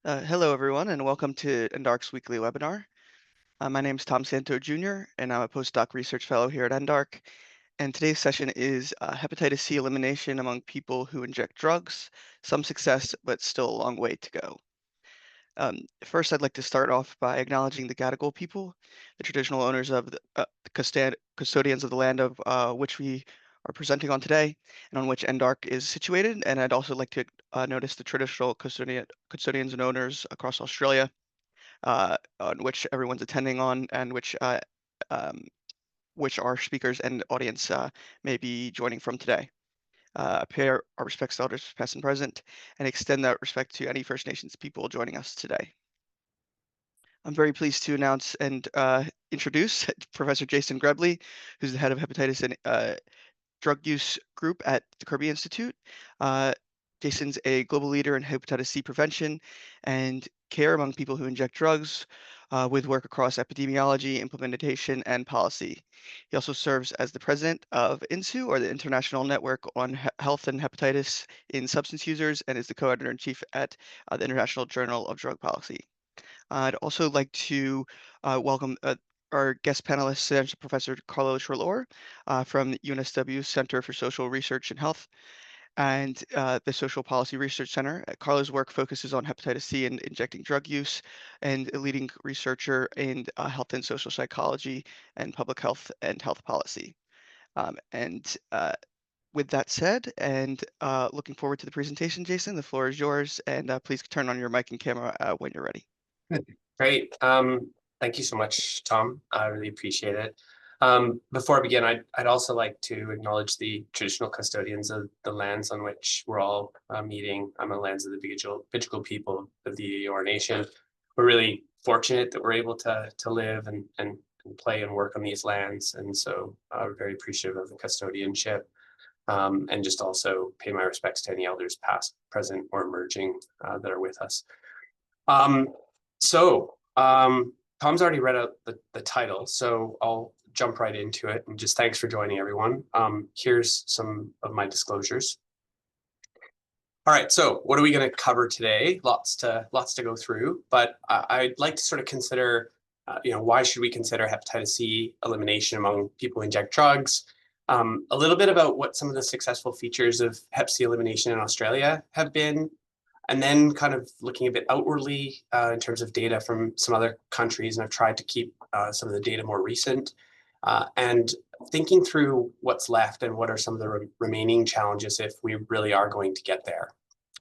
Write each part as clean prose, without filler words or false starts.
Hello, everyone, and welcome to NDARC's weekly webinar. My name is Tom Santo Jr., and I'm a postdoc research fellow here at NDARC. And today's session is hepatitis C elimination among people who inject drugs. Some success, but still a long way to go. First, I'd like to start off by acknowledging the Gadigal people, the traditional owners of the custodians of the land of which we are presenting on today, and on which NDARC is situated. And I'd also like to notice the traditional custodians and owners across Australia, on which everyone's attending on, and um, which our speakers and audience may be joining from today. Pay our respects to elders past and present, and extend that respect to any First Nations people joining us today. I'm very pleased to announce and introduce Professor Jason Grebely, who's the head of hepatitis and drug use group at the Kirby Institute. Jason's a global leader in hepatitis C prevention and care among people who inject drugs, with work across epidemiology, implementation, and policy. He also serves as the president of INHSU, or the International Network on Health and Hepatitis in Substance Users, and is the co-editor-in-chief at the International Journal of Drug Policy. I'd also like to welcome our guest panelist, Professor Carlo Trelaw from the UNSW Center for Social Research and Health and the Social Policy Research Center. Carlo's work focuses on hepatitis C and injecting drug use, and a leading researcher in health and social psychology and public health and health policy. And with that said, and looking forward to the presentation, Jason, the floor is yours, and please turn on your mic and camera when you're ready. Great. Thank you so much, Tom. I really appreciate it. Before I begin, I'd also like to acknowledge the traditional custodians of the lands on which we're all meeting. On the lands of the Gadigal people of the Eora Nation. We're really fortunate that we're able to live and play and work on these lands, and so we're very appreciative of the custodianship. And just also pay my respects to any elders past, present, or emerging that are with us. Tom's already read out the title, so I'll jump right into it. And just thanks for joining, everyone. Here's some of my disclosures. All right, so what are we going to cover today? Lots to go through, but I'd like to sort of consider, why should we consider hepatitis C elimination among people who inject drugs? A little bit about what some of the successful features of Hep C elimination in Australia have been. And then kind of looking a bit outwardly in terms of data from some other countries, and I've tried to keep some of the data more recent, and thinking through what's left and what are some of the remaining challenges if we really are going to get there.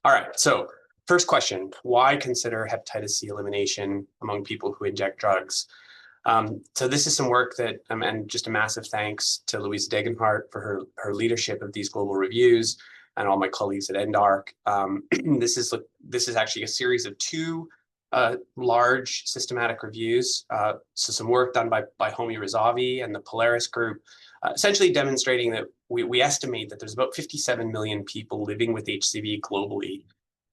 All right, so first question, why consider hepatitis C elimination among people who inject drugs? So this is some work that, and just a massive thanks to Louise Degenhardt for her leadership of these global reviews, and all my colleagues at NDARC. This is actually a series of two large systematic reviews. So some work done by Homi Razavi and the Polaris group, essentially demonstrating that we estimate that there's about 57 million people living with HCV globally.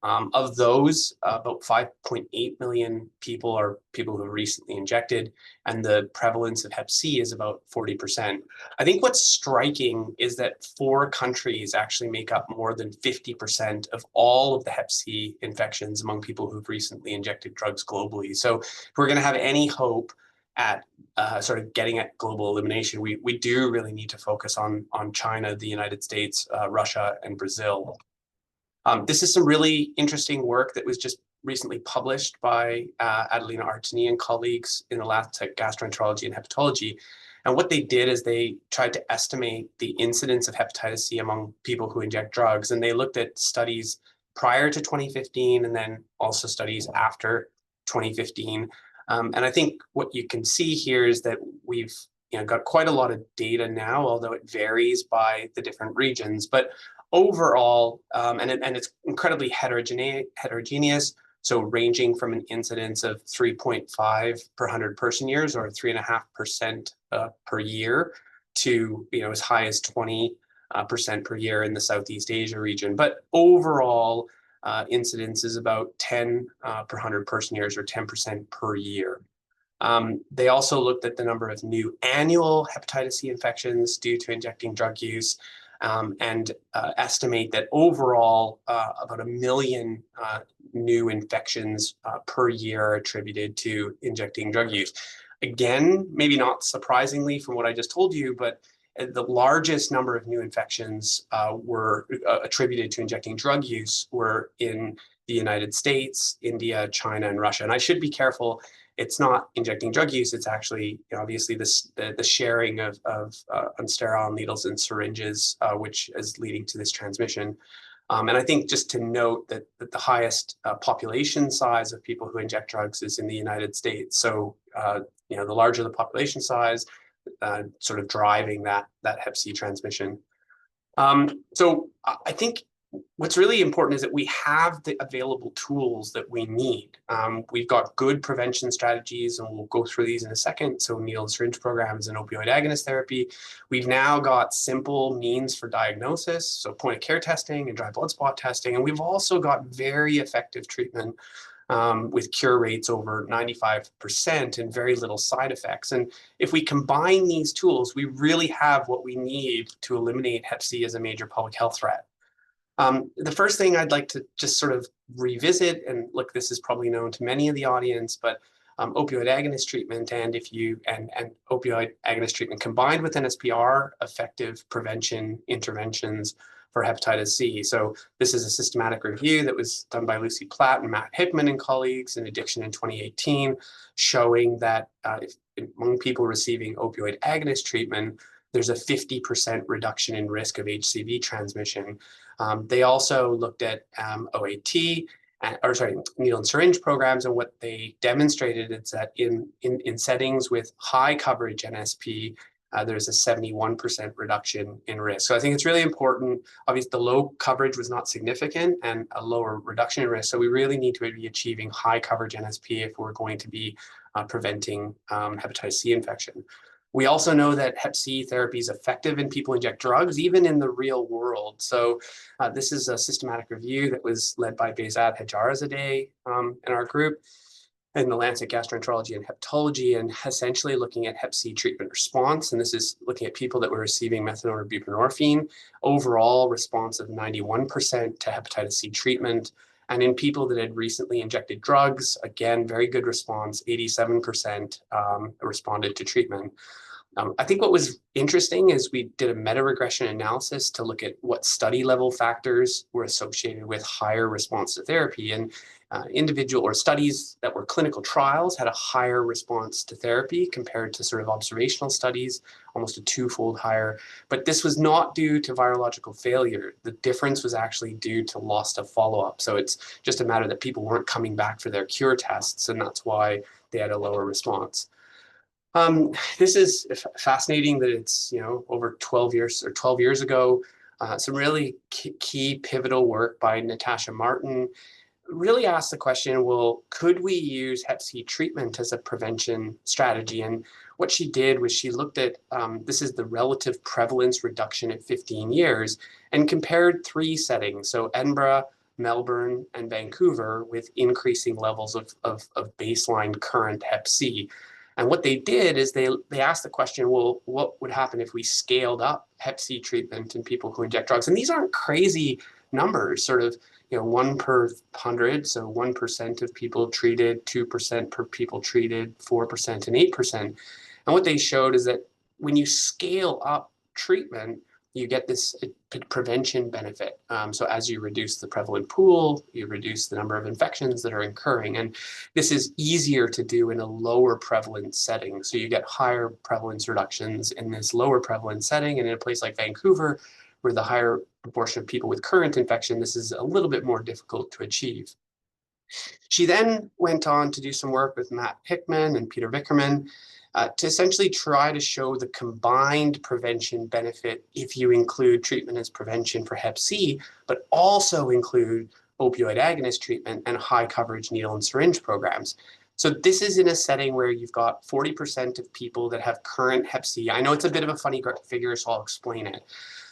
Of those, about 5.8 million people are people who have recently injected, and the prevalence of Hep C is about 40%. I think what's striking is that 4 countries actually make up more than 50% of all of the Hep C infections among people who've recently injected drugs globally. So if we're going to have any hope at sort of getting at global elimination, we do really need to focus on China, the United States, Russia, and Brazil. This is some really interesting work that was just recently published by Adelina Artini and colleagues in the labs at gastroenterology and hepatology. And what they did is they tried to estimate the incidence of hepatitis C among people who inject drugs. And they looked at studies prior to 2015 and then also studies after 2015. And I think what you can see here is that we've got quite a lot of data now, although it varies by the different regions. But overall, and it's incredibly heterogeneous, so ranging from an incidence of 3.5 per 100 person years, or 3.5% per year, to as high as 20% per year in the Southeast Asia region. But overall, incidence is about 10 per 100 person years, or 10% per year. They also looked at the number of new annual hepatitis C infections due to injecting drug use. and estimate that overall about 1 million new infections per year are attributed to injecting drug use. Again, maybe not surprisingly from what I just told you, but the largest number of new infections were attributed to injecting drug use were in the United States, India, China, and Russia. And I should be careful. It's not injecting drug use. It's actually, obviously, the sharing of unsterile needles and syringes, which is leading to this transmission. And I think just to note that the highest population size of people who inject drugs is in the United States. So, the larger the population size, sort of driving that Hep C transmission. So I think what's really important is that we have the available tools that we need. We've got good prevention strategies, and we'll go through these in a second. So needle and syringe programs and opioid agonist therapy. We've now got simple means for diagnosis, so point of care testing and dry blood spot testing. And we've also got very effective treatment with cure rates over 95% and very little side effects. And if we combine these tools, we really have what we need to eliminate Hep C as a major public health threat. The first thing I'd like to just sort of revisit, and look, this is probably known to many of the audience, but opioid agonist treatment and opioid agonist treatment combined with NSPR effective prevention interventions for hepatitis C. So this is a systematic review that was done by Lucy Platt and Matt Hickman and colleagues in Addiction in 2018, showing that among people receiving opioid agonist treatment, there's a 50% reduction in risk of HCV transmission. They also looked at OAT, needle and syringe programs, and what they demonstrated is that in settings with high coverage NSP, there's a 71% reduction in risk. So I think it's really important. Obviously, the low coverage was not significant and a lower reduction in risk. So we really need to be achieving high coverage NSP if we're going to be preventing hepatitis C infection. We also know that Hep C therapy is effective in people who inject drugs, even in the real world. So this is a systematic review that was led by Behzad Hajarzadeh in our group in the Lancet Gastroenterology and Hepatology, and essentially looking at Hep C treatment response. And this is looking at people that were receiving methadone or buprenorphine. Overall response of 91% to hepatitis C treatment. And in people that had recently injected drugs, again, very good response, 87% responded to treatment. I think what was interesting is we did a meta-regression analysis to look at what study level factors were associated with higher response to therapy. And individual or studies that were clinical trials had a higher response to therapy compared to sort of observational studies, almost a twofold higher. But this was not due to virological failure. The difference was actually due to loss of follow-up. So it's just a matter that people weren't coming back for their cure tests, and that's why they had a lower response. This is fascinating that it's, over 12 years ago, some really key pivotal work by Natasha Martin really asked the question, well, could we use Hep C treatment as a prevention strategy? And what she did was she looked at, this is the relative prevalence reduction at 15 years, and compared 3 settings, so Edinburgh, Melbourne, and Vancouver, with increasing levels of baseline current Hep C. And what they did is they asked the question, well, what would happen if we scaled up Hep C treatment in people who inject drugs? And these aren't crazy numbers, sort of, 1 per 100, so 1% of people treated, 2% per people treated, 4% and 8%. And what they showed is that when you scale up treatment, you get this prevention benefit. So as you reduce the prevalent pool, you reduce the number of infections that are occurring. And this is easier to do in a lower prevalence setting. So you get higher prevalence reductions in this lower prevalence setting. And in a place like Vancouver, where the higher proportion of people with current infection, this is a little bit more difficult to achieve. She then went on to do some work with Matt Hickman and Peter Vickerman to essentially try to show the combined prevention benefit if you include treatment as prevention for Hep C, but also include opioid agonist treatment and high coverage needle and syringe programs. So this is in a setting where you've got 40% of people that have current Hep C. I know it's a bit of a funny figure, so I'll explain it.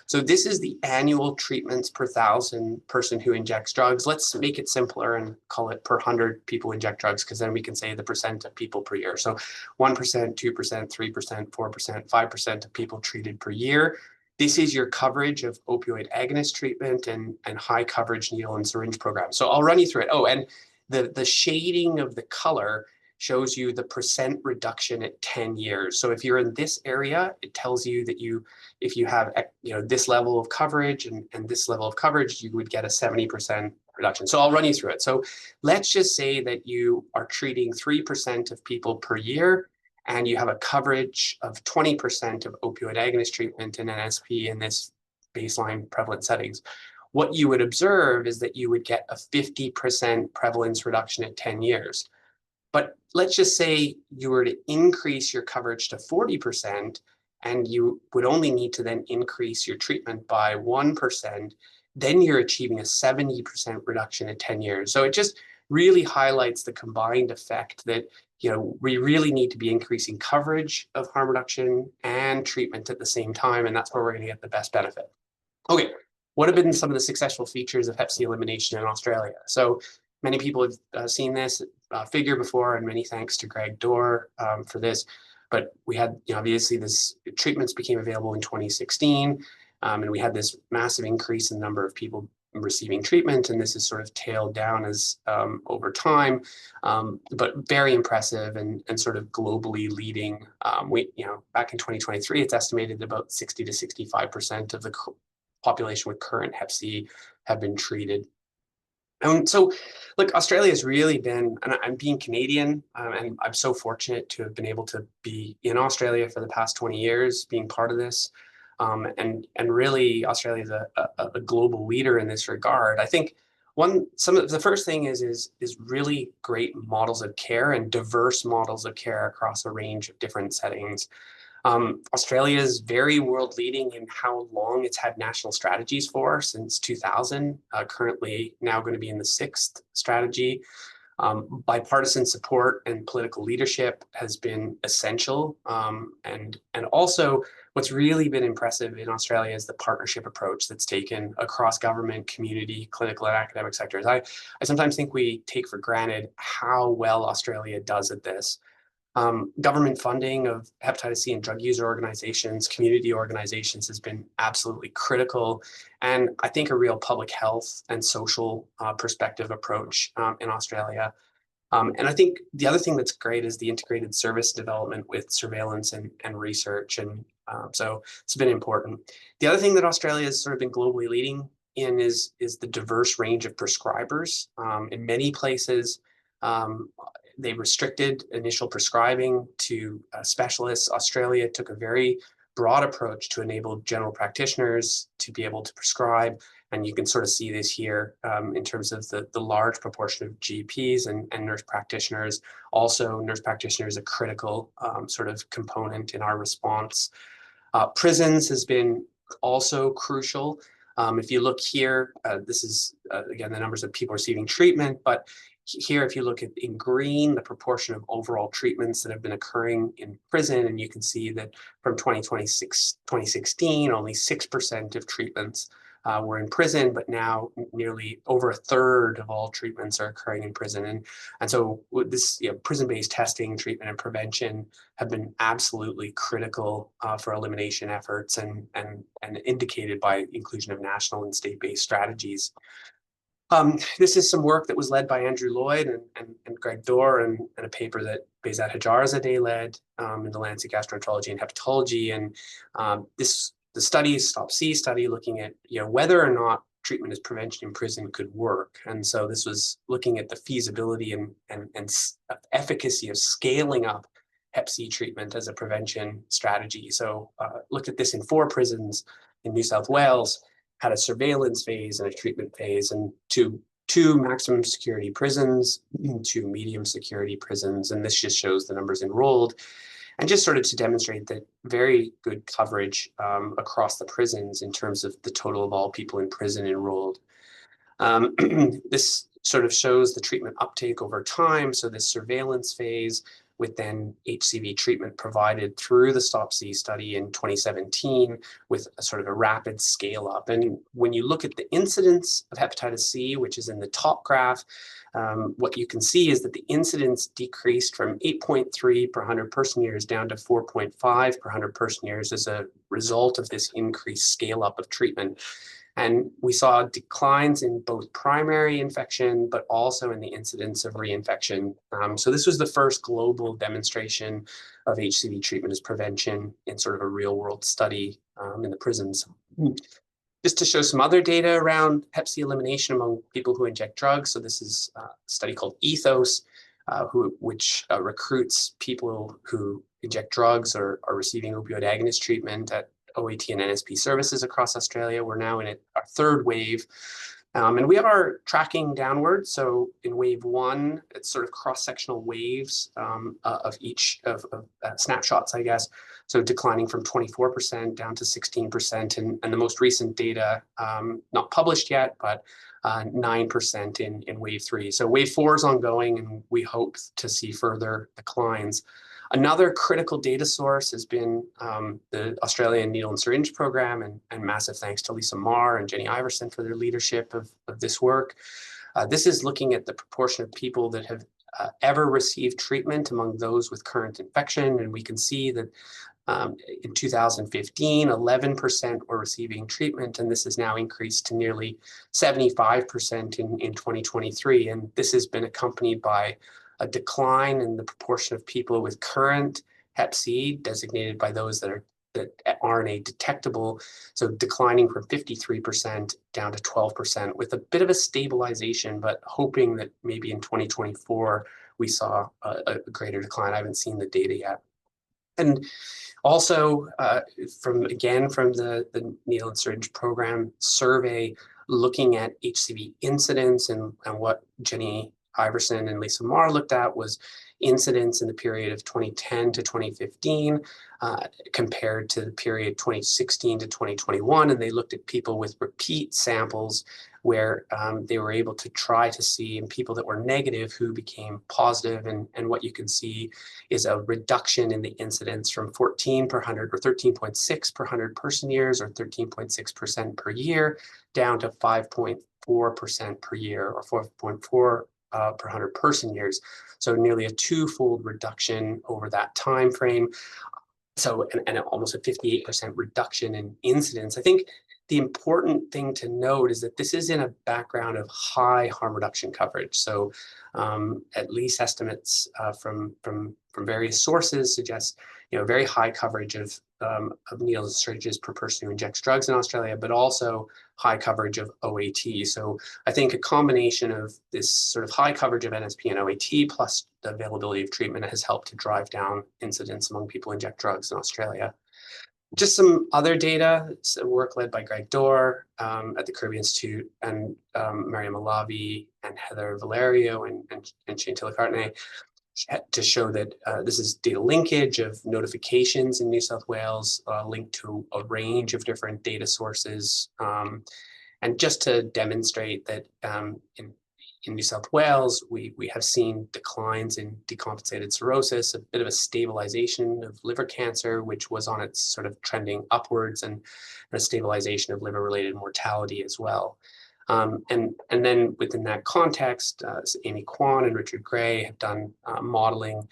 So this is the annual treatments per 1,000 person who injects drugs. Let's make it simpler and call it per 100 people who inject drugs, because then we can say the percent of people per year. So 1%, 2%, 3%, 4%, 5% of people treated per year. This is your coverage of opioid agonist treatment and high coverage needle and syringe program. So I'll run you through it. Oh, and the shading of the color shows you the percent reduction at 10 years. So if you're in this area, it tells you that if you have this level of coverage and this level of coverage, you would get a 70% reduction. So I'll run you through it. So let's just say that you are treating 3% of people per year, and you have a coverage of 20% of opioid agonist treatment in NSP in this baseline prevalent settings. What you would observe is that you would get a 50% prevalence reduction at 10 years. But let's just say you were to increase your coverage to 40%, and you would only need to then increase your treatment by 1%, then you're achieving a 70% reduction at 10 years. So it just really highlights the combined effect that we really need to be increasing coverage of harm reduction and treatment at the same time, and that's where we're going to get the best benefit. Okay, what have been some of the successful features of Hep C elimination in Australia? So many people have seen this figure before, and many thanks to Greg Dorr for this. But we had, obviously, this treatments became available in 2016, and we had this massive increase in the number of people receiving treatment, and this is sort of tailed down as over time, but very impressive and sort of globally leading. Back in 2023, it's estimated that about 60 to 65% of the population with current Hep C have been treated. And so, look, Australia has really been, and I'm being Canadian, and I'm so fortunate to have been able to be in Australia for the past 20 years, being part of this. And really, Australia is a global leader in this regard. I think the first thing is really great models of care and diverse models of care across a range of different settings. Australia is very world leading in how long it's had national strategies for since 2000, currently now going to be in the 6th strategy. Bipartisan support and political leadership has been essential. And also what's really been impressive in Australia is the partnership approach that's taken across government, community, clinical, and academic sectors. I sometimes think we take for granted how well Australia does at this. Government funding of hepatitis C and drug user organizations, community organizations has been absolutely critical, and I think a real public health and social perspective approach in Australia. And I think the other thing that's great is the integrated service development with surveillance and research, and so it's been important. The other thing that Australia has sort of been globally leading in is the diverse range of prescribers. In many places, they restricted initial prescribing to specialists. Australia took a very broad approach to enable general practitioners to be able to prescribe. And you can sort of see this here in terms of the large proportion of GPs and nurse practitioners. Also, nurse practitioners are a critical sort of component in our response. Prisons has been also crucial. If you look here, this is, again, the numbers of people receiving treatment, but here, if you look at in green, the proportion of overall treatments that have been occurring in prison, and you can see that from 2016, only 6% of treatments were in prison, but now nearly over a third of all treatments are occurring in prison. And so this prison-based testing, treatment, and prevention have been absolutely critical for elimination efforts and indicated by inclusion of national and state-based strategies. This is some work that was led by Andrew Lloyd and Greg Dorr and a paper that Behzad Hajarzadeh led in the Lancet Gastroenterology and Hepatology. And the study, STOP-C study, looking at whether or not treatment as prevention in prison could work. And so this was looking at the feasibility and efficacy of scaling up Hep C treatment as a prevention strategy. So looked at this in 4 prisons in New South Wales, had a surveillance phase and a treatment phase, and two maximum security prisons, 2 medium security prisons, and this just shows the numbers enrolled, and just sort of to demonstrate that very good coverage across the prisons in terms of the total of all people in prison enrolled. This sort of shows the treatment uptake over time, so this surveillance phase with then HCV treatment provided through the STOP-C study in 2017 with a sort of a rapid scale up. And when you look at the incidence of hepatitis C, which is in the top graph, what you can see is that the incidence decreased from 8.3 per 100 person years down to 4.5 per 100 person years as a result of this increased scale up of treatment. And we saw declines in both primary infection, but also in the incidence of reinfection. So this was the first global demonstration of HCV treatment as prevention in sort of a real world study in the prisons. Just to show some other data around Hep C elimination among people who inject drugs. So this is a study called Ethos, which recruits people who inject drugs or are receiving opioid agonist treatment at OAT and NSP services across Australia. We're now in our third wave. And we are tracking downward. So in wave one, it's sort of cross-sectional waves of each of snapshots, I guess. So declining from 24% down to 16%. And the most recent data, not published yet, but 9% in wave three. So wave four is ongoing, and we hope to see further declines. Another critical data source has been the Australian Needle and Syringe Program, and massive thanks to Lisa Marr and Jenny Iverson for their leadership of this work. This is looking at the proportion of people that have ever received treatment among those with current infection, and we can see that in 2015, 11% were receiving treatment, and this has now increased to nearly 75% in 2023, and this has been accompanied by a decline in the proportion of people with current Hep C, designated by those that are RNA detectable, so declining from 53% down to 12%, with a bit of a stabilization, but hoping that maybe in 2024 we saw a greater decline. I haven't seen the data yet. And also, from the Needle and Syringe Program survey, looking at HCV incidence and what Jenny Iverson and Lisa Marr looked at was incidence in the period of 2010 to 2015 compared to the period 2016 to 2021. And they looked at people with repeat samples where they were able to try to see in people that were negative who became positive. And what you can see is a reduction in the incidence from 14 per 100 or 13.6 per 100 person years or 13.6% per year down to 5.4% per year or 4.4 per 100 person years. So nearly a twofold reduction over that time frame. So, and almost a 58% reduction in incidence. I think the important thing to note is that this is in a background of high harm reduction coverage. So at least estimates from various sources suggest very high coverage of needles and syringes per person who injects drugs in Australia, but also high coverage of OAT. So I think a combination of this sort of high coverage of NSP and OAT plus the availability of treatment has helped to drive down incidence among people who inject drugs in Australia. Just some other data, work led by Greg Dorr at the Kirby Institute, and Mariam Alavi and Heather Valerio and Shane Tillicartney, to show that this is data linkage of notifications in New South Wales linked to a range of different data sources. And just to demonstrate that in New South Wales, we have seen declines in decompensated cirrhosis, a bit of a stabilization of liver cancer, which was on its sort of trending upwards, and a stabilization of liver-related mortality as well. And then within that context, Amy Kwan and Richard Gray have done modeling,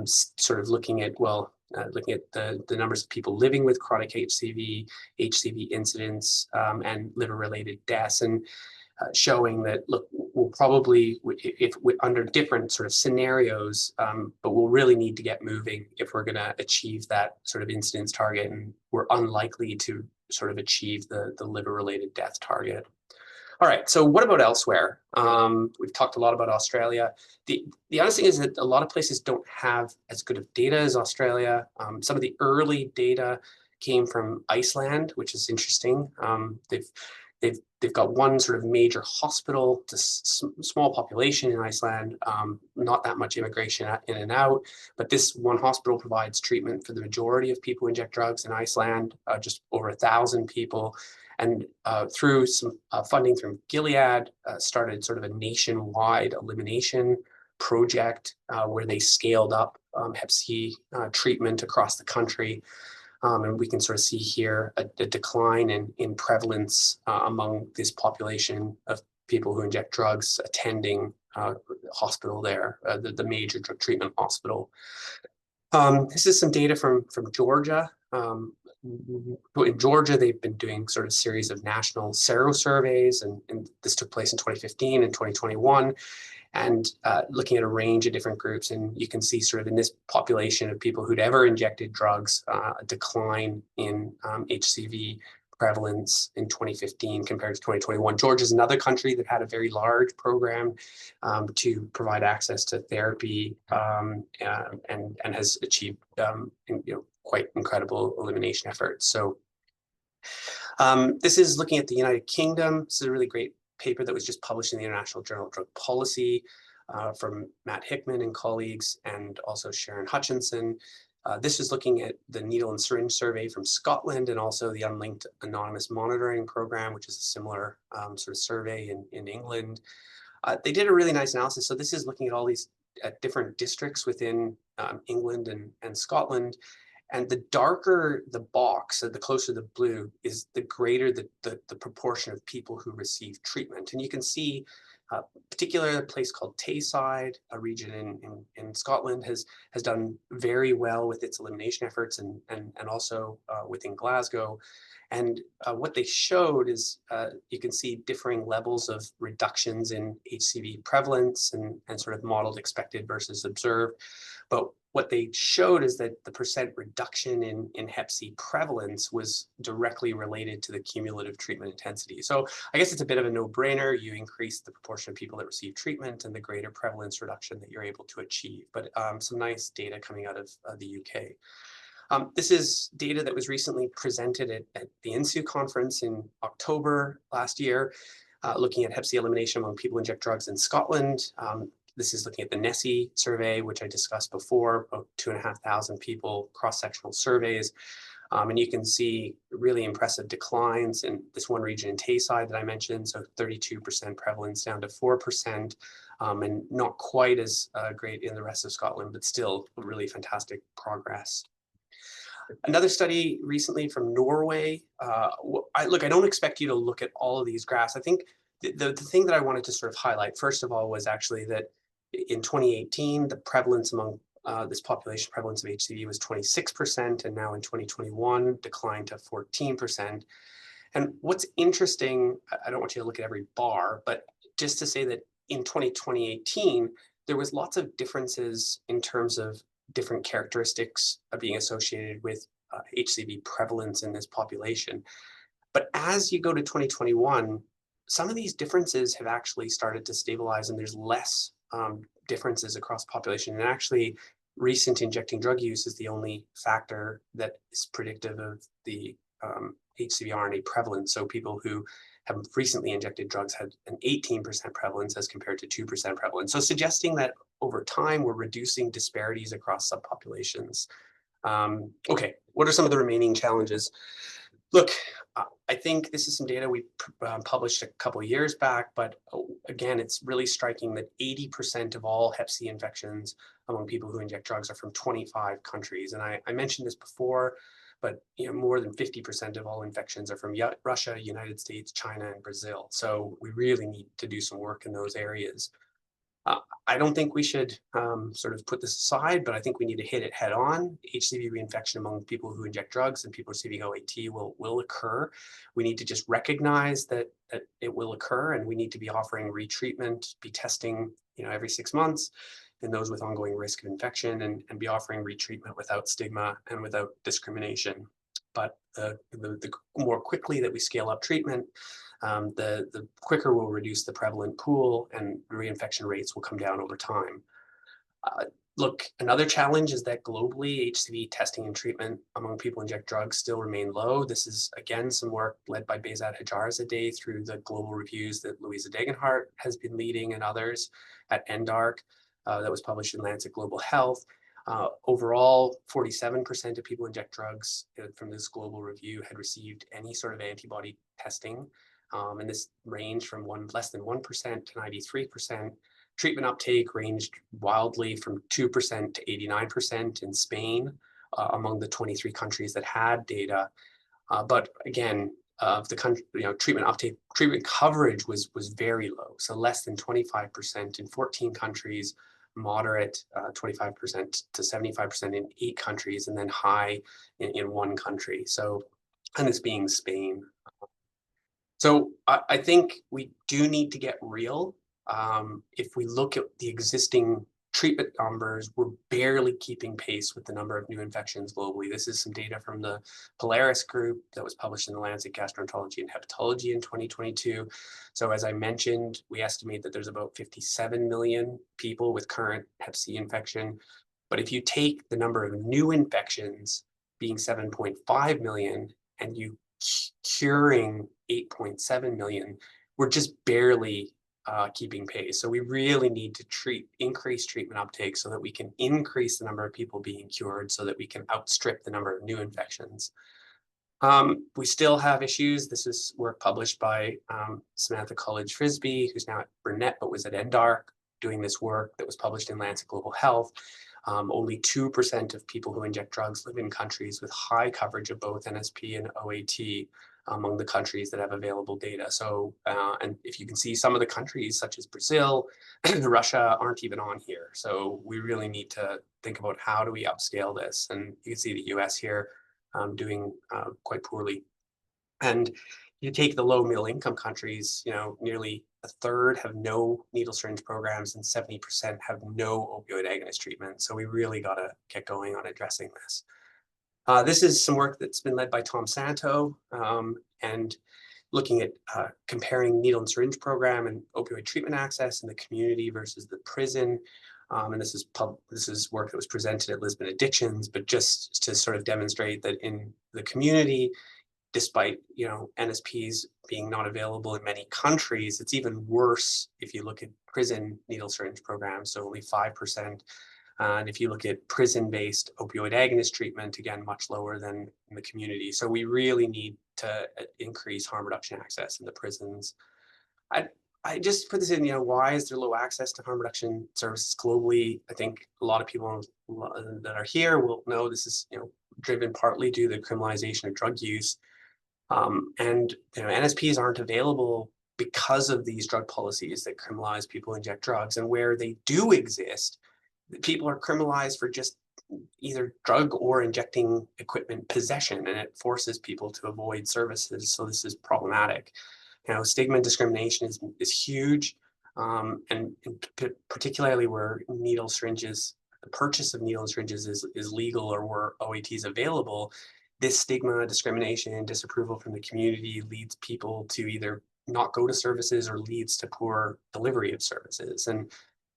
sort of looking at the numbers of people living with chronic HCV incidence, and liver-related deaths, and showing that, look, we'll probably, under different sort of scenarios, but we'll really need to get moving if we're going to achieve that sort of incidence target, and we're unlikely to sort of achieve the liver-related death target. All right, so what about elsewhere? We've talked a lot about Australia. The honest thing is that a lot of places don't have as good of data as Australia. Some of the early data came from Iceland, which is interesting. They've got one sort of major hospital, just small population in Iceland, not that much immigration in and out, but this one hospital provides treatment for the majority of people who inject drugs in Iceland, just over 1,000 people. And through some funding from Gilead, started sort of a nationwide elimination project where they scaled up Hep C treatment across the country. And we can sort of see here a decline in prevalence among this population of people who inject drugs attending hospital there, the major drug treatment hospital. This is some data from Georgia. in Georgia, they've been doing sort of series of national sero surveys, and this took place in 2015 and 2021, and looking at a range of different groups. And you can see sort of in this population of people who'd ever injected drugs, a decline in HCV prevalence in 2015 compared to 2021. Georgia is another country that had a very large program to provide access to therapy, and has achieved quite incredible elimination efforts. So this is looking at the United Kingdom. This is a really great paper that was just published in the International Journal of Drug Policy from Matt Hickman and colleagues, and also Sharon Hutchinson. This is looking at the needle and syringe survey from Scotland, and also the unlinked anonymous monitoring program, which is a similar sort of survey in England. They did a really nice analysis. So this is looking at all these different districts within England and Scotland. And the darker the box, so the closer the blue, is the greater the proportion of people who receive treatment. And you can see particular place called Tayside, a region in Scotland, has done very well with its elimination efforts, and also within Glasgow. And what they showed is you can see differing levels of reductions in HCV prevalence and sort of modeled expected versus observed. But what they showed is that the percent reduction in Hep C prevalence was directly related to the cumulative treatment intensity. So I guess it's a bit of a no-brainer. You increase the proportion of people that receive treatment and the greater prevalence reduction that you're able to achieve. But some nice data coming out of the UK. This is data that was recently presented at the INHSU conference in October last year, looking at Hep C elimination among people who inject drugs in Scotland. This is looking at the NESI survey, which I discussed before, about 2,500 people, cross-sectional surveys. And you can see really impressive declines in this one region in Tayside that I mentioned, so 32% prevalence down to 4%, and not quite as great in the rest of Scotland, but still really fantastic progress. Another study recently from Norway. I don't expect you to look at all of these graphs. I think the thing that I wanted to sort of highlight, first of all, was actually that in 2018, the prevalence among this population prevalence of HCV was 26%, and now in 2021 declined to 14%. And what's interesting, I don't want you to look at every bar, but just to say that in 2018, there was lots of differences in terms of different characteristics of being associated with HCV prevalence in this population. But as you go to 2021, some of these differences have actually started to stabilize, and there's less differences across the population. And actually, recent injecting drug use is the only factor that is predictive of the HCV RNA prevalence. So people who have recently injected drugs had an 18% prevalence as compared to 2% prevalence. So suggesting that over time, we're reducing disparities across subpopulations. Okay, what are some of the remaining challenges? Look, I think this is some data we published a couple of years back, but again, it's really striking that 80% of all Hep C infections among people who inject drugs are from 25 countries. And I mentioned this before, but more than 50% of all infections are from Russia, United States, China, and Brazil. So we really need to do some work in those areas. I don't think we should sort of put this aside, but I think we need to hit it head on. HCV reinfection among people who inject drugs and people receiving OAT will occur. We need to just recognize that it will occur, and we need to be offering retreatment, be testing every 6 months in those with ongoing risk of infection, and be offering retreatment without stigma and without discrimination. But the more quickly that we scale up treatment, the quicker we'll reduce the prevalent pool, and reinfection rates will come down over time. Look, another challenge is that globally, HCV testing and treatment among people who inject drugs still remain low. This is, again, some work led by Behzad Hajarzadeh through the global reviews that Louisa Degenhardt has been leading, and others at NDARC, that was published in Lancet Global Health. Overall, 47% of people who inject drugs from this global review had received any sort of antibody testing. And this ranged from less than 1% to 93%. Treatment uptake ranged wildly from 2% to 89% in Spain, among the 23 countries that had data. But again, the country, treatment uptake, treatment coverage was very low, so less than 25% in 14 countries, moderate 25% to 75% in 8 countries, and then high in 1 country. So, and this being Spain. So I think we do need to get real. If we look at the existing treatment numbers, we're barely keeping pace with the number of new infections globally. This is some data from the Polaris group that was published in the Lancet Gastroenterology and Hepatology in 2022. So as I mentioned, we estimate that there's about 57 million people with current Hep C infection. But if you take the number of new infections being 7.5 million and you curing 8.7 million, we're just barely keeping pace. So we really need to increase treatment uptake so that we can increase the number of people being cured so that we can outstrip the number of new infections. We still have issues. This is work published by Samantha College-Frisbee, who's now at Burnett, but was at ENDARC doing this work that was published in Lancet Global Health. Only 2% of people who inject drugs live in countries with high coverage of both NSP and OAT among the countries that have available data. So, and if you can see, some of the countries such as Brazil, Russia aren't even on here. So we really need to think about how do we upscale this. And you can see the US here doing quite poorly. And you take the low middle income countries, nearly a third have no needle syringe programs and 70% have no opioid agonist treatment. So we really got to get going on addressing this. This is some work that's been led by Tom Santo and looking at comparing needle and syringe program and opioid treatment access in the community versus the prison. And this is work that was presented at Lisbon Addictions, but just to sort of demonstrate that in the community, despite NSPs being not available in many countries, it's even worse if you look at prison needle syringe programs, so only 5%. And if you look at prison-based opioid agonist treatment, again, much lower than in the community. So we really need to increase harm reduction access in the prisons. I just put this in, why is there low access to harm reduction services globally? I think a lot of people that are here will know this is, driven partly due to the criminalization of drug use. And NSPs aren't available because of these drug policies that criminalize people who inject drugs. And where they do exist, people are criminalized for just either drug or injecting equipment possession, and it forces people to avoid services. So this is problematic. Stigma and discrimination is huge, and particularly where needle syringes, the purchase of needle and syringes is legal or where OAT is available. This stigma, discrimination, and disapproval from the community leads people to either not go to services or leads to poor delivery of services. And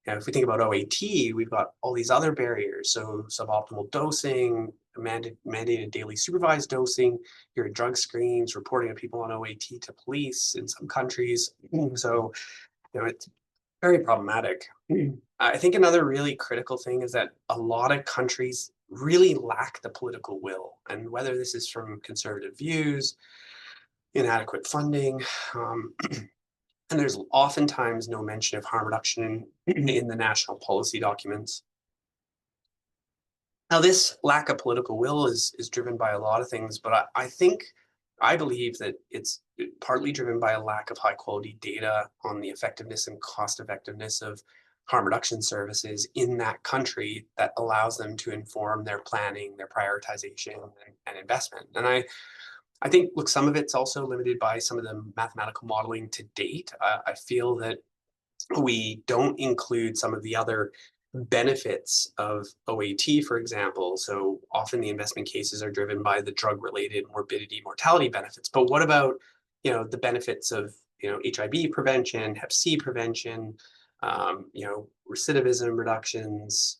if we think about OAT, we've got all these other barriers. So suboptimal dosing, mandated daily supervised dosing, your drug screens, reporting of people on OAT to police in some countries. So, it's very problematic. I think another really critical thing is that a lot of countries really lack the political will. And whether this is from conservative views, inadequate funding, and there's oftentimes no mention of harm reduction in the national policy documents. Now, this lack of political will is driven by a lot of things, but I believe that it's partly driven by a lack of high quality data on the effectiveness and cost effectiveness of harm reduction services in that country that allows them to inform their planning, their prioritization, and investment. And I think, look, some of it's also limited by some of the mathematical modeling to date. I feel that we don't include some of the other benefits of OAT, for example. So often the investment cases are driven by the drug-related morbidity, mortality benefits. But what about, the benefits of, HIV prevention, Hep C prevention, recidivism reductions,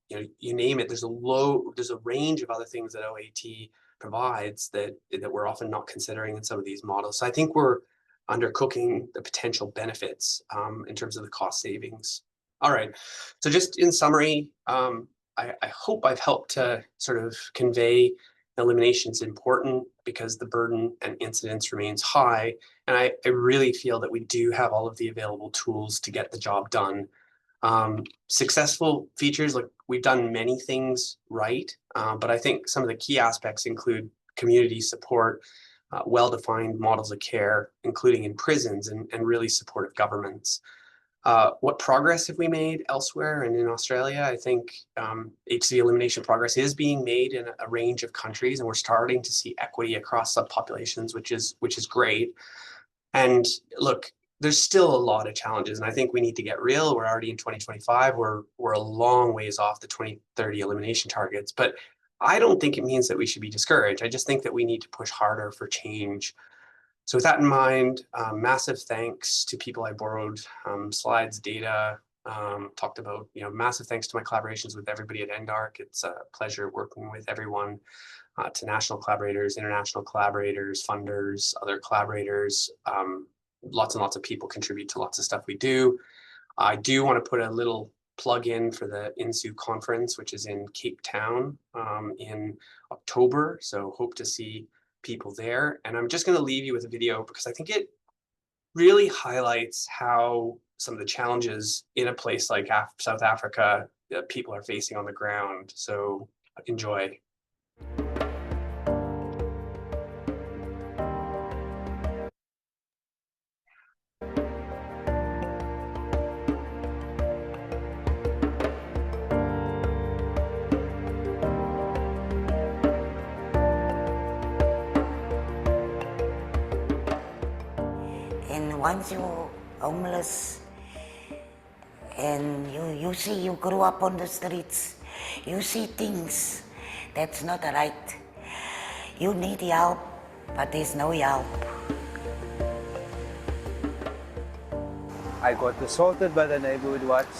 you name it. There's a range of other things that OAT provides that we're often not considering in some of these models. So I think we're undercooking the potential benefits in terms of the cost savings. All right, so just in summary, I hope I've helped to sort of convey elimination is important because the burden and incidence remains high. And I really feel that we do have all of the available tools to get the job done. Successful features, like we've done many things right, but I think some of the key aspects include community support, well-defined models of care, including in prisons, and really supportive governments. What progress have we made elsewhere and in Australia? I think HCV elimination progress is being made in a range of countries, and we're starting to see equity across subpopulations, which is great. And look, there's still a lot of challenges, and I think we need to get real. We're already in 2025. We're a long ways off the 2030 elimination targets, but I don't think it means that we should be discouraged. I just think that we need to push harder for change. So with that in mind, massive thanks to people I borrowed slides, data, talked about, massive thanks to my collaborations with everybody at NDARC. It's a pleasure working with everyone, to national collaborators, international collaborators, funders, other collaborators. Lots and lots of people contribute to lots of stuff we do. I do want to put a little plug in for the INHSU conference, which is in Cape Town in October. So hope to see people there. And I'm just going to leave you with a video because I think it really highlights how some of the challenges in a place like South Africa that people are facing on the ground. So enjoy. And once you're homeless and you see you grew up on the streets, you see things that's not right. You need help, but there's no help. I got assaulted by the neighborhood watch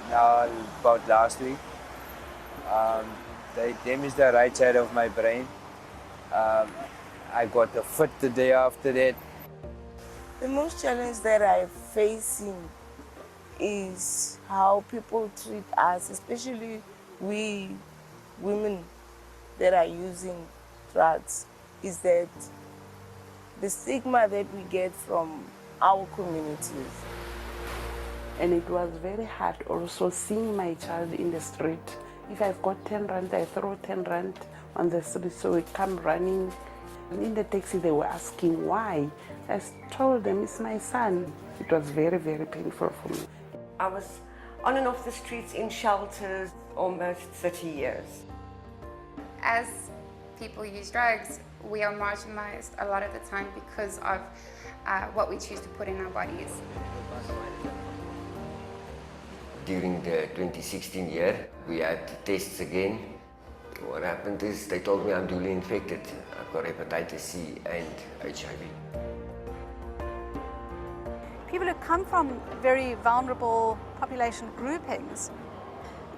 about last week. They damaged the right side of my brain. I got a fit the day after that. The most challenge that I'm facing is how people treat us, especially we women that are using drugs, is that the stigma that we get from our communities. And it was very hard also seeing my child in the street. If I've got 10 rand, I throw 10 rand on the street so we come running. And in the taxi, they were asking why. I told them it's my son. It was very, very painful for me. I was on and off the streets in shelters almost 30 years. As people use drugs, we are marginalized a lot of the time because of what we choose to put in our bodies. During the 2016 year, we had tests again. What happened is they told me I'm duly infected. I've got hepatitis C and HIV. People who come from very vulnerable population groupings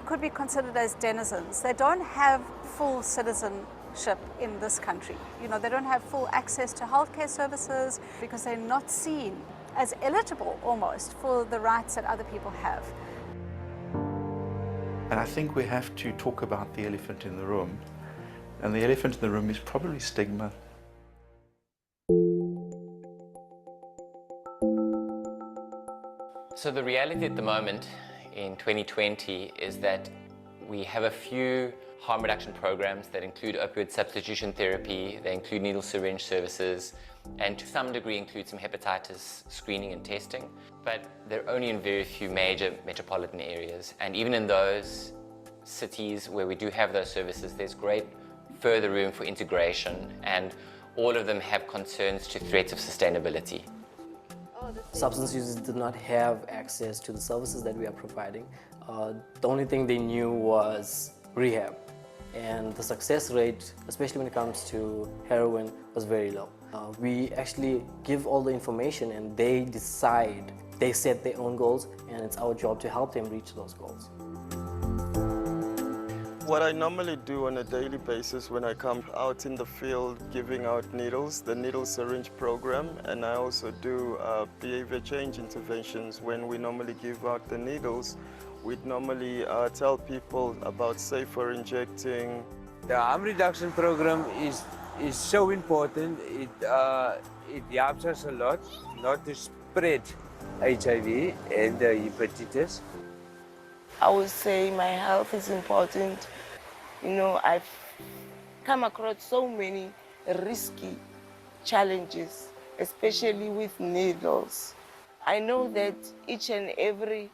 could be considered as denizens. They don't have full citizenship in this country. They don't have full access to healthcare services because they're not seen as eligible almost for the rights that other people have. And I think we have to talk about the elephant in the room. And the elephant in the room is probably stigma. So the reality at the moment in 2020 is that we have a few harm reduction programs that include opioid substitution therapy, they include needle syringe services, and to some degree include some hepatitis screening and testing. But they're only in very few major metropolitan areas. And even in those cities where we do have those services, there's great further room for integration, and all of them have concerns to threats of sustainability. Substance users did not have access to the services that we are providing. The only thing they knew was rehab, and the success rate, especially when it comes to heroin, was very low. We actually give all the information and they decide, they set their own goals, and it's our job to help them reach those goals. What I normally do on a daily basis when I come out in the field giving out needles, the needle syringe program, and I also do behavior change interventions. When we normally give out the needles, we'd normally tell people about safer injecting. The harm reduction program is so important. It helps us a lot not to spread HIV and hepatitis. I would say my health is important. I've come across so many risky challenges, especially with needles. I know that each and every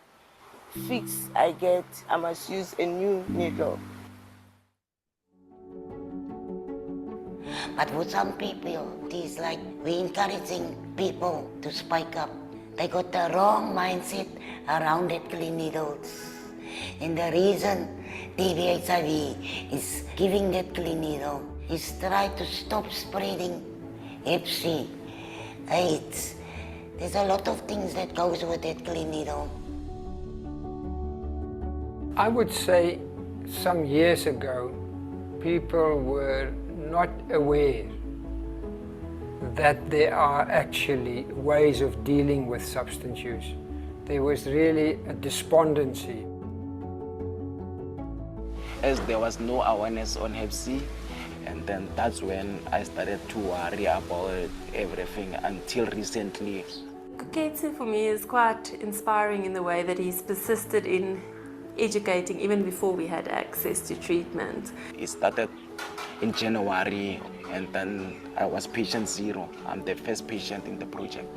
fix I get, I must use a new needle. But for some people, it's like we're encouraging people to spike up. They got the wrong mindset around that clean needles. And the reason TB HIV is giving that clean needle is try to stop spreading Hep C, AIDS. There's a lot of things that goes with that clean needle. I would say some years ago, people were not aware that there are actually ways of dealing with substance use. There was really a despondency. As there was no awareness on Hep C, and then that's when I started to worry about everything until recently. Kuketsu for me is quite inspiring in the way that he's persisted in educating even before we had access to treatment. It started in January, and then I was patient 0. I'm the first patient in the project.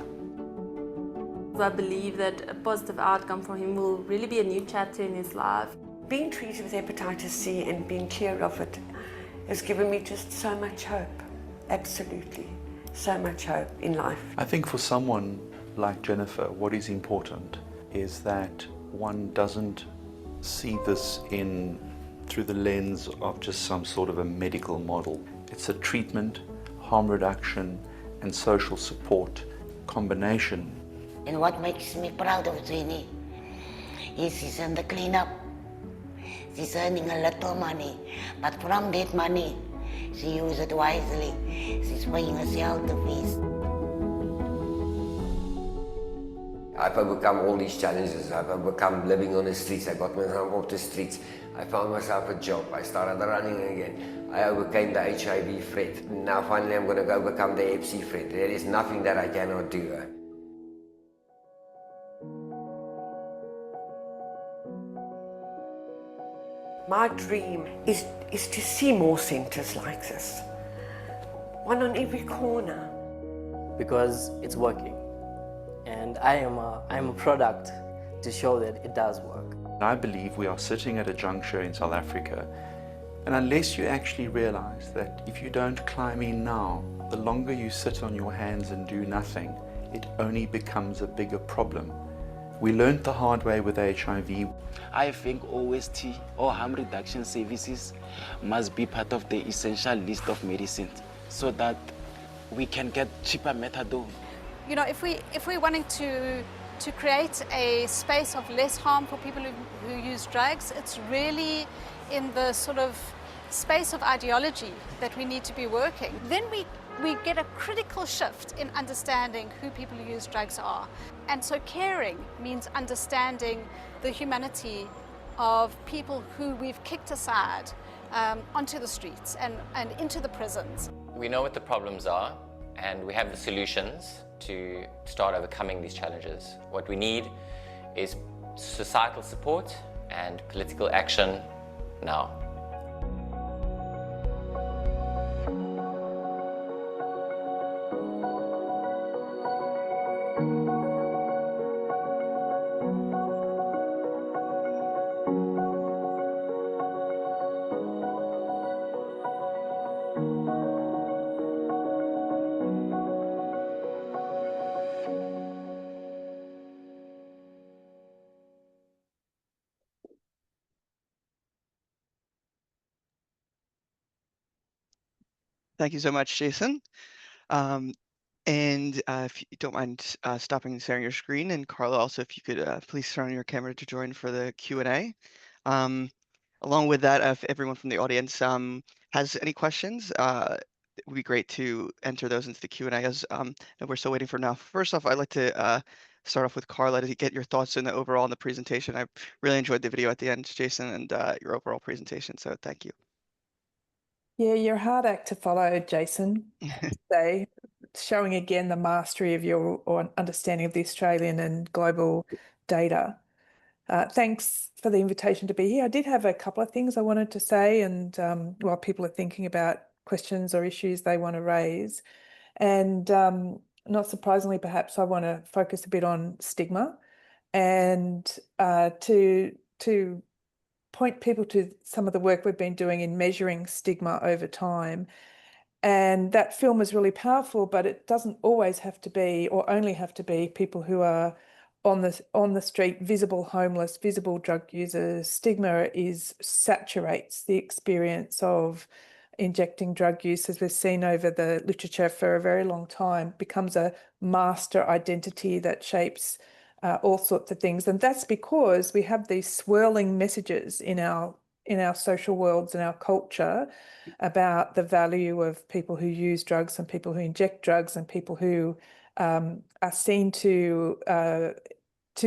I believe that a positive outcome for him will really be a new chapter in his life. Being treated with hepatitis C and being cleared of it has given me just so much hope. Absolutely, so much hope in life. I think for someone like Jennifer, what is important is that one doesn't see this through the lens of just some sort of a medical model. It's a treatment, harm reduction, and social support combination. And what makes me proud of Jenny is she's in the cleanup. She's earning a little money, but from that money, she uses it wisely. She's paying a shelter fees. I've overcome all these challenges. I've overcome living on the streets. I got myself off the streets. I found myself a job. I started running again. I overcame the HIV threat. Now finally I'm going to go overcome the Hep C threat. There is nothing that I cannot do. My dream is to see more centres like this. One on every corner. Because it's working. And I am a product to show that it does work. I believe we are sitting at a juncture in South Africa, and unless you actually realize that if you don't climb in now, the longer you sit on your hands and do nothing, it only becomes a bigger problem. We learned the hard way with HIV. I think OST or harm reduction services must be part of the essential list of medicines so that we can get cheaper methadone. You know, if we're wanting to create a space of less harm for people who use drugs, it's really in the sort of space of ideology that we need to be working. Then we get a critical shift in understanding who people who use drugs are. And so caring means understanding the humanity of people who we've kicked aside onto the streets and into the prisons. We know what the problems are, and we have the solutions to start overcoming these challenges. What we need is societal support and political action now. Thank you so much, Jason. If you don't mind stopping and sharing your screen, and Carla, also, if you could please turn on your camera to join for the Q&A. Along with that, if everyone from the audience has any questions, it would be great to enter those into the Q&A as and we're still waiting for now. First off, I'd like to start off with Carla to get your thoughts in the overall on the presentation. I really enjoyed the video at the end, Jason, and your overall presentation, so thank you. Yeah, you're a hard act to follow, Jason. So, showing again the mastery of your understanding of the Australian and global data. Thanks for the invitation to be here. I did have a couple of things I wanted to say, and while people are thinking about questions or issues they want to raise. And not surprisingly, perhaps I want to focus a bit on stigma and to point people to some of the work we've been doing in measuring stigma over time. And that film is really powerful, but it doesn't always have to be, or only have to be, people who are on the street, visible homeless, visible drug users. Stigma saturates the experience of injecting drug use, as we've seen over the literature for a very long time, becomes a master identity that shapes all sorts of things. And that's because we have these swirling messages in our social worlds and our culture about the value of people who use drugs and people who inject drugs and people who are seen to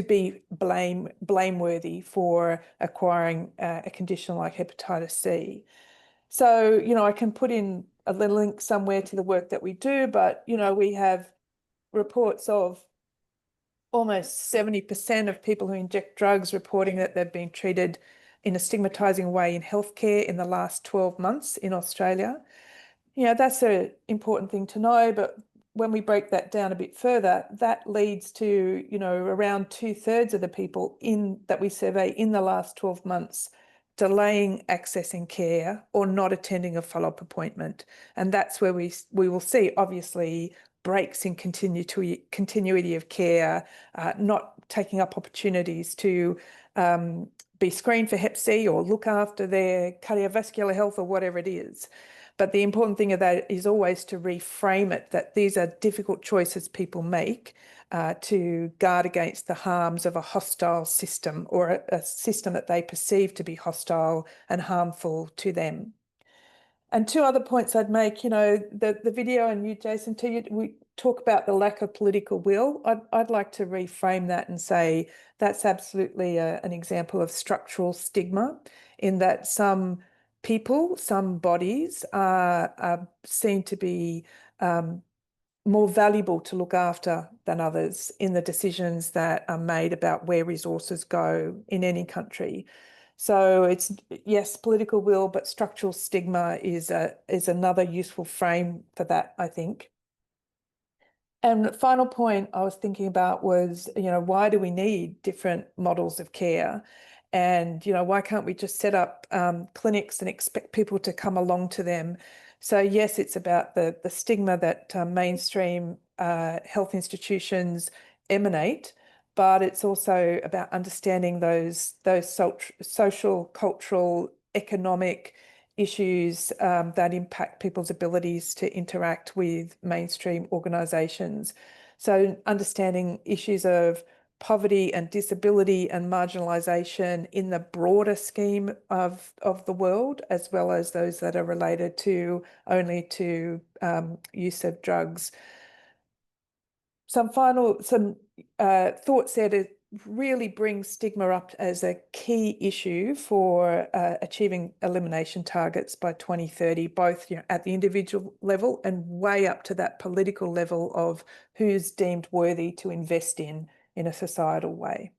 be blameworthy for acquiring a condition like hepatitis C. So, I can put in a little link somewhere to the work that we do, but, we have reports of almost 70% of people who inject drugs reporting that they've been treated in a stigmatizing way in healthcare in the last 12 months in Australia. That's an important thing to know, but when we break that down a bit further, that leads to, around 2/3 of the people that we survey in the last 12 months delaying accessing care or not attending a follow-up appointment. And that's where we will see, obviously, breaks in continuity of care, not taking up opportunities to be screened for Hep C or look after their cardiovascular health or whatever it is. But the important thing of that is always to reframe it, that these are difficult choices people make to guard against the harms of a hostile system or a system that they perceive to be hostile and harmful to them. And two other points I'd make, the video and you, Jason, too, we talk about the lack of political will. I'd like to reframe that and say that's absolutely an example of structural stigma, in that some people, some bodies are seen to be more valuable to look after than others in the decisions that are made about where resources go in any country. So it's, yes, political will, but structural stigma is another useful frame for that, I think. And the final point I was thinking about was, why do we need different models of care? And, why can't we just set up clinics and expect people to come along to them? So yes, it's about the stigma that mainstream health institutions emanate, but it's also about understanding those social, cultural, economic issues that impact people's abilities to interact with mainstream organisations. So understanding issues of poverty and disability and marginalisation in the broader scheme of the world, as well as those that are related to only to use of drugs. Some thoughts there to really bring stigma up as a key issue for achieving elimination targets by 2030, both at the individual level and way up to that political level of who's deemed worthy to invest in a societal way.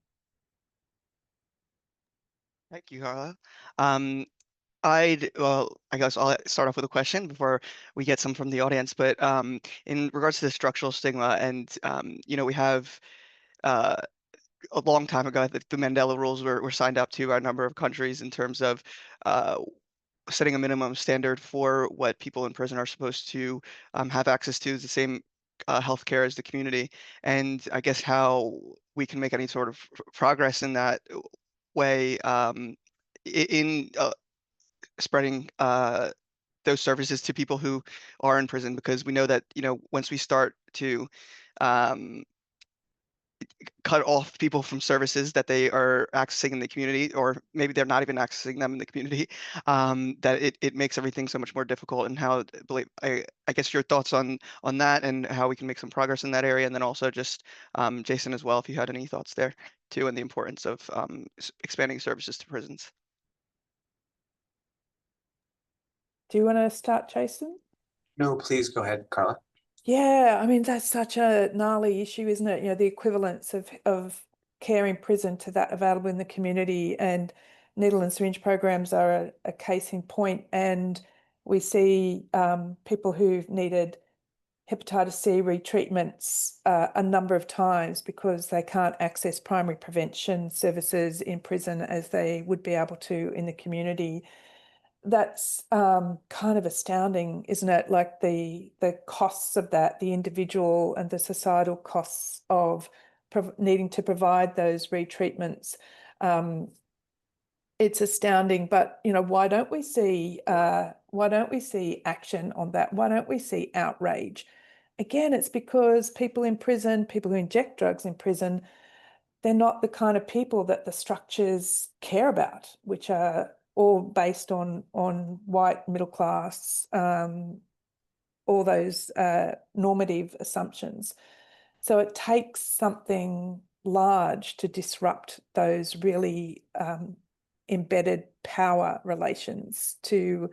Thank you, Carla. I guess I'll start off with a question before we get some from the audience. But in regards to the structural stigma, and we have a long time ago, the Mandela rules were signed up to by a number of countries in terms of setting a minimum standard for what people in prison are supposed to have access to, the same healthcare as the community. And I guess how we can make any sort of progress in that way in spreading those services to people who are in prison, because we know that once we start to cut off people from services that they are accessing in the community, or maybe they're not even accessing them in the community, that it makes everything so much more difficult. And how I guess your thoughts on that and how we can make some progress in that area, and then also just Jason as well, if you had any thoughts there too, and the importance of expanding services to prisons. Do you want to start, Jason? No, please go ahead, Carla. Yeah, I mean, that's such a gnarly issue, isn't it? The equivalence of care in prison to that available in the community, and needle and syringe programs are a case in point. And we see people who've needed hepatitis C retreatments a number of times because they can't access primary prevention services in prison as they would be able to in the community. That's kind of astounding, isn't it? Like the costs of that, the individual and the societal costs of needing to provide those retreatments. It's astounding, but why don't we see action on that? Why don't we see outrage? Again, it's because people in prison, people who inject drugs in prison, they're not the kind of people that the structures care about, which are all based on white middle class, all those normative assumptions. So it takes something large to disrupt those really embedded power relations to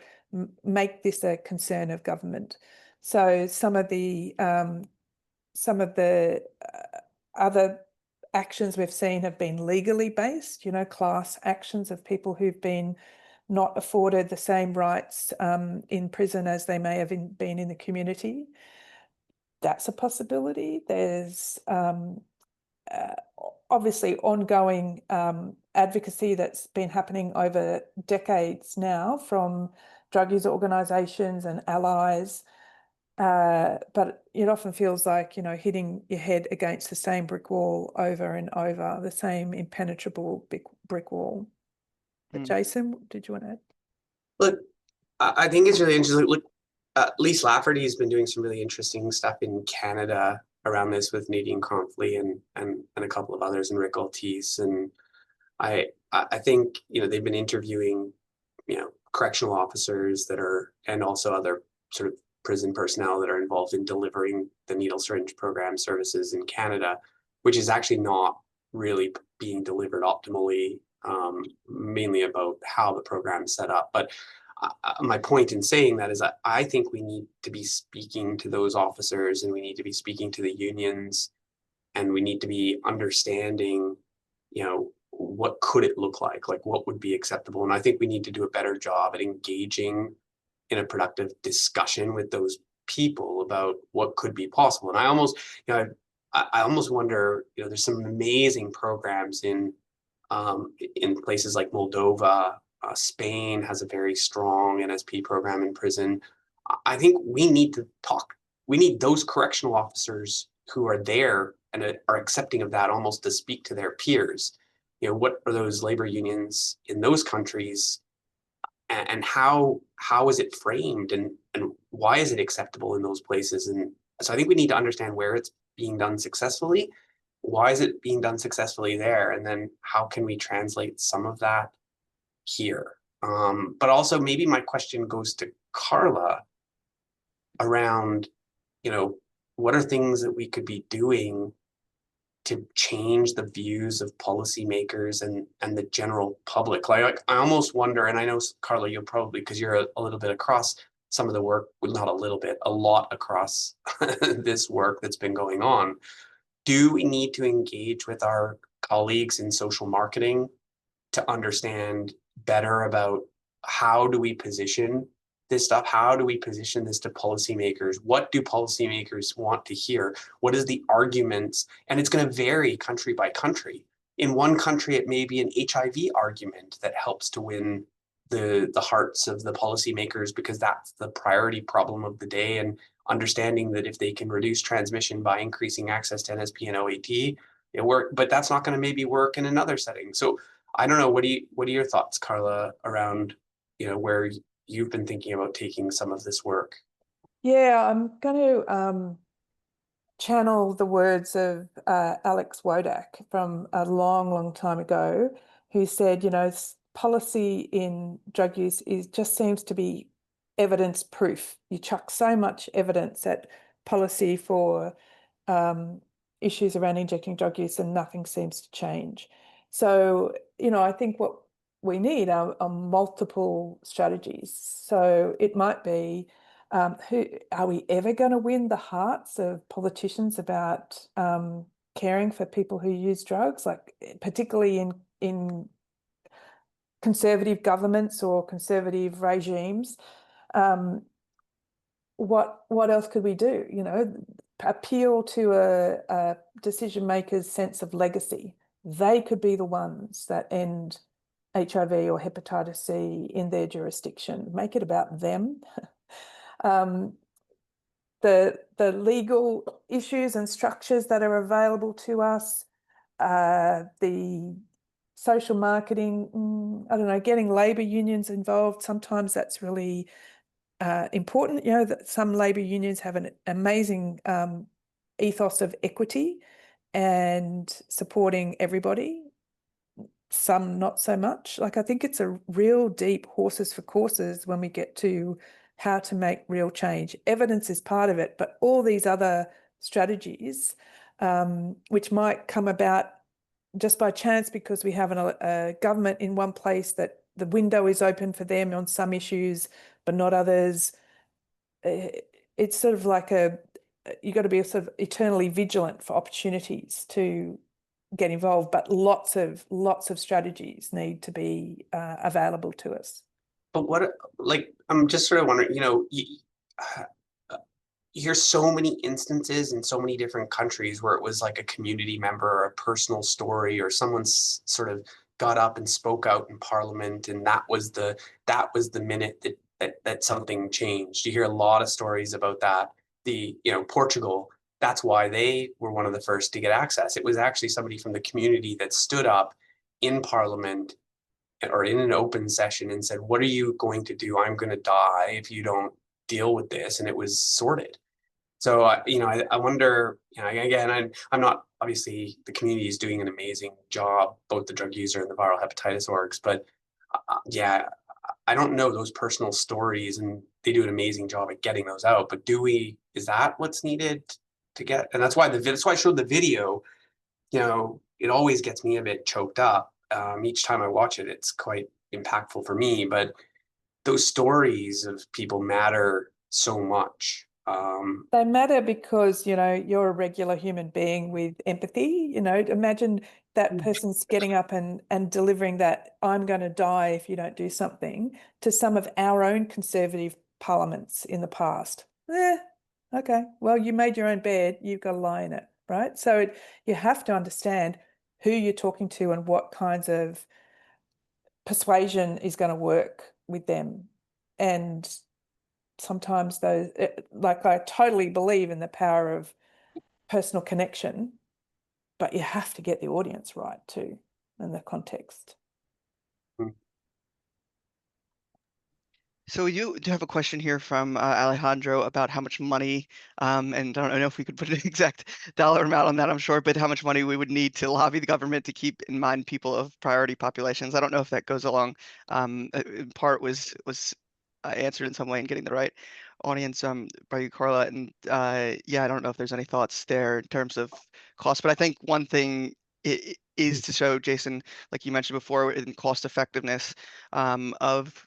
make this a concern of government. So some of the other actions we've seen have been legally based, class actions of people who've been not afforded the same rights in prison as they may have been in the community. That's a possibility. There's obviously ongoing advocacy that's been happening over decades now from drug user organisations and allies. But it often feels like, hitting your head against the same brick wall over and over, the same impenetrable brick wall. But Jason, did you want to add? Look, I think it's really interesting. Look, Lise Lafferty has been doing some really interesting stuff in Canada around this with Nadine Confley and a couple of others, and Rick Ortiz. And I think, they've been interviewing, correctional officers that are, and also other sort of prison personnel that are involved in delivering the needle syringe program services in Canada, which is actually not really being delivered optimally, mainly about how the program is set up. But my point in saying that is that I think we need to be speaking to those officers, and we need to be speaking to the unions, and we need to be understanding, what could it look like what would be acceptable. And I think we need to do a better job at engaging in a productive discussion with those people about what could be possible. And I almost, I almost wonder, there's some amazing programs in places like Moldova. Spain has a very strong NSP program in prison. I think we need to talk. We need those correctional officers who are there and are accepting of that almost to speak to their peers. What are those labor unions in those countries, and how is it framed, and why is it acceptable in those places? And so I think we need to understand where it's being done successfully. Why is it being done successfully there? And then how can we translate some of that here? But also maybe my question goes to Carla around, what are things that we could be doing to change the views of policymakers and the general public? Like I almost wonder, and I know, Carla, you'll probably, because you're a little bit across some of the work, well, not a little bit, a lot across this work that's been going on. Do we need to engage with our colleagues in social marketing to understand better about how do we position this stuff? How do we position this to policymakers? What do policymakers want to hear? What is the arguments? And it's going to vary country by country. In one country, it may be an HIV argument that helps to win the hearts of the policymakers because that's the priority problem of the day, and understanding that if they can reduce transmission by increasing access to NSP and OAT, it works. But that's not going to maybe work in another setting. So I don't know. What are your thoughts, Carla, around where you've been thinking about taking some of this work? Yeah, I'm going to channel the words of Alex Wodak from a long, long time ago, who said, policy in drug use just seems to be evidence proof. You chuck so much evidence at policy for issues around injecting drug use and nothing seems to change. So, I think what we need are multiple strategies. So it might be, who are we ever going to win the hearts of politicians about caring for people who use drugs, like particularly in conservative governments or conservative regimes? what else could we do? You know, appeal to a decision maker's sense of legacy. They could be the ones that end HIV or hepatitis C in their jurisdiction. Make it about them. The legal issues and structures that are available to us, the social marketing, I don't know, getting labour unions involved. Sometimes that's really important. You know, that some labour unions have an amazing ethos of equity and supporting everybody. Some not so much. Like, I think it's a real deep horses for courses when we get to how to make real change. Evidence is part of it, but all these other strategies, which might come about just by chance because we have a government in one place that the window is open for them on some issues, but not others. It's sort of like you got to be sort of eternally vigilant for opportunities to get involved, but lots of strategies need to be available to us. But what, like, I'm just sort of wondering, you know, you hear so many instances in so many different countries where it was like a community member or a personal story, or someone's sort of got up and spoke out in Parliament, and that was the minute that something changed. You hear a lot of stories about that. You know, Portugal, that's why they were one of the first to get access. It was actually somebody from the community that stood up in Parliament or in an open session and said, what are you going to do? I'm going to die if you don't deal with this. And it was sorted. So, you know, I wonder, you know, again, I'm not, obviously the community is doing an amazing job, both the drug user and the viral hepatitis orgs, but yeah, I don't know those personal stories, and they do an amazing job at getting those out. But is that what's needed to get? And that's why I showed the video. You know, it always gets me a bit choked up. Each time I watch it, it's quite impactful for me. But those stories of people matter so much. They matter because, you know, you're a regular human being with empathy. You know, imagine that person's getting up and delivering that I'm going to die if you don't do something to some of our own conservative parliaments in the past. Okay, well, you made your own bed, you've got to lie in it, right? So you have to understand who you're talking to and what kinds of persuasion is going to work with them. And sometimes those, like, I totally believe in the power of personal connection, but you have to get the audience right too, and the context. So you do have a question here from Alejandro about how much money, and I don't know if we could put an exact dollar amount on that, I'm sure, but how much money we would need to lobby the government to keep in mind people of priority populations. I don't know if that goes along, in part was answered in some way in getting the right audience by you, Carla. And yeah, I don't know if there's any thoughts there in terms of cost, but I think one thing is to show, Jason, like you mentioned before, in cost effectiveness of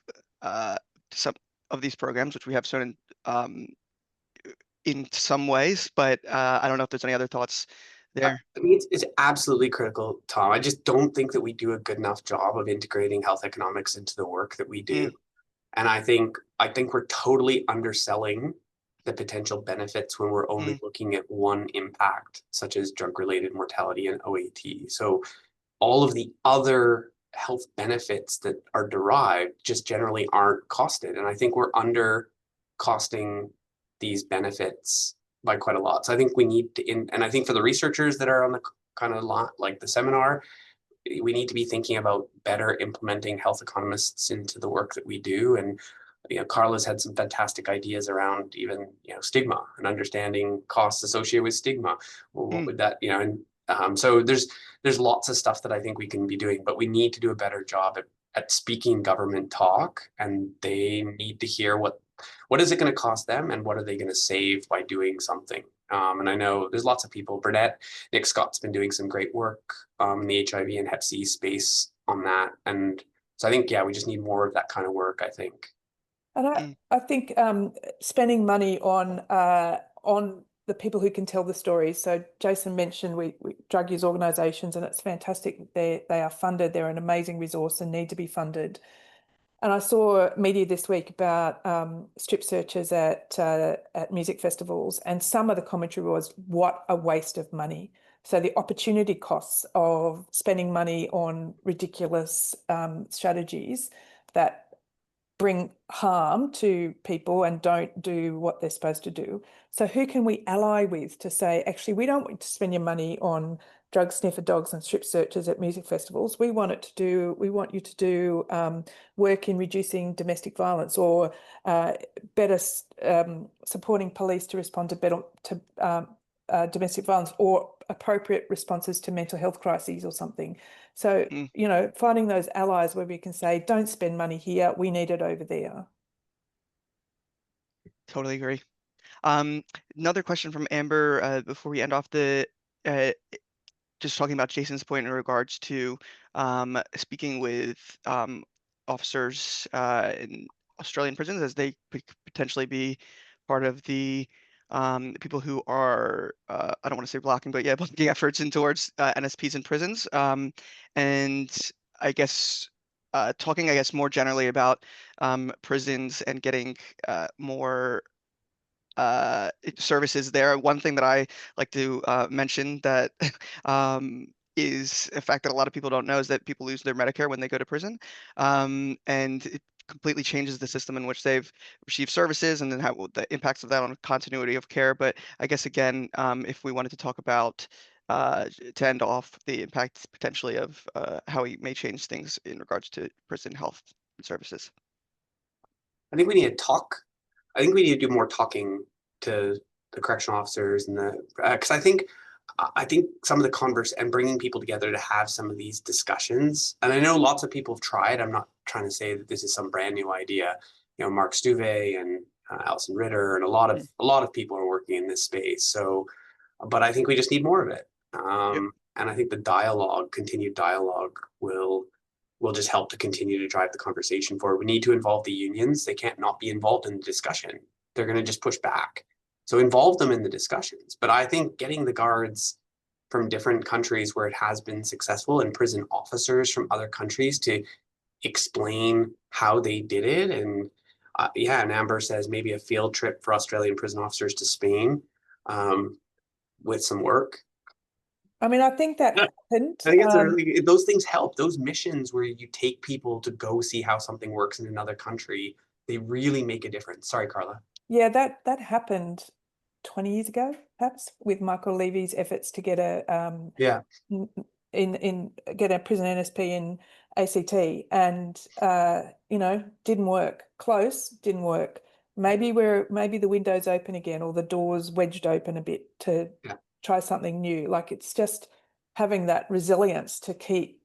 some of these programs, which we have shown in some ways, but I don't know if there's any other thoughts there. I mean, it's absolutely critical, Tom. I just don't think that we do a good enough job of integrating health economics into the work that we do. And I think we're totally underselling the potential benefits when we're only looking at one impact, such as drug-related mortality and OAT. So all of the other health benefits that are derived just generally aren't costed. And I think we're under costing these benefits by quite a lot. So I think we need to, and I think for the researchers that are on the kind of like the seminar, we need to be thinking about better implementing health economists into the work that we do. And, you know, Carla's had some fantastic ideas around even, you know, stigma and understanding costs associated with stigma. Well, what would that, you know, and so there's lots of stuff that I think we can be doing, but we need to do a better job at speaking government talk, and they need to hear what is it going to cost them and what are they going to save by doing something. And I know there's lots of people. Nick Scott's been doing some great work in the HIV and Hep C space on that. And so I think, yeah, we just need more of that kind of work, I think. And I think spending money on the people who can tell the stories. So Jason mentioned we drug use organisations, and it's fantastic. They are funded. They're an amazing resource and need to be funded. And I saw media this week about strip searches at music festivals, and some of the commentary was, what a waste of money. So the opportunity costs of spending money on ridiculous strategies that bring harm to people and don't do what they're supposed to do. So who can we ally with to say, actually, we don't want to spend your money on drug sniffer dogs and strip searches at music festivals. We want you to do work in reducing domestic violence, or better supporting police to respond to domestic violence, or appropriate responses to mental health crises or something. So, you know, finding those allies where we can say, don't spend money here, we need it over there. Totally agree. Another question from Amber before we end off just talking about Jason's point in regards to speaking with officers in Australian prisons, as they could potentially be part of the people who are, I don't want to say blocking, but yeah, blocking efforts in towards NSPs in prisons. And I guess talking, I guess, more generally about prisons and getting more services there. One thing that I like to mention that is a fact that a lot of people don't know is that people lose their Medicare when they go to prison, and it completely changes the system in which they've received services, and then how the impacts of that on continuity of care. But I guess again, if we wanted to talk about to end off the impact potentially of how we may change things in regards to prison health services. I think we need to talk. I think we need to do more talking to the correctional officers and the, because I think some of the converse and bringing people together to have some of these discussions. And I know lots of people have tried. I'm not trying to say that this is some brand new idea. You know, Mark Stuve and Alison Ritter and a lot of people are working in this space. So, but I think we just need more of it. And I think the continued dialogue will just help to continue to drive the conversation forward. We need to involve the unions. They can't not be involved in the discussion. They're going to just push back. So involve them in the discussions. But I think getting the guards from different countries where it has been successful, and prison officers from other countries to explain how they did it. And and Amber says maybe a field trip for Australian prison officers to Spain with some work. I mean, I think that happened. I think those things help. Those missions where you take people to go see how something works in another country, they really make a difference. Sorry, Carla. Yeah, that happened 20 years ago, perhaps, with Michael Levy's efforts to get get a prison NSP in ACT, and you know, didn't work. Close, didn't work. Maybe the window's open again, or the door's wedged open a bit to try something new. Like, it's just having that resilience to keep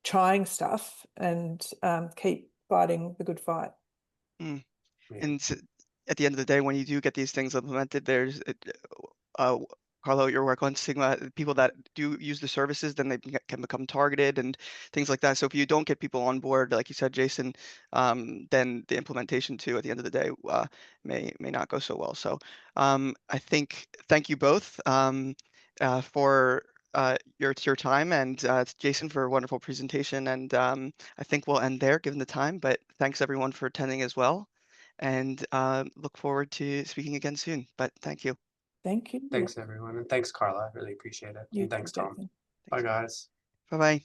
trying stuff and keep fighting the good fight. And at the end of the day, when you do get these things implemented, there's Carlo, your work on stigma, people that do use the services, then they can become targeted and things like that. So if you don't get people on board, like you said, Jason, then the implementation too, at the end of the day, may not go so well. So I think, thank you both for your time, and Jason for a wonderful presentation. And I think we'll end there given the time, but thanks everyone for attending as well. And look forward to speaking again soon, but thank you. Thank you. Thanks, everyone. And thanks, Carla. I really appreciate it. And thanks, Tom. Bye, guys. Bye-bye.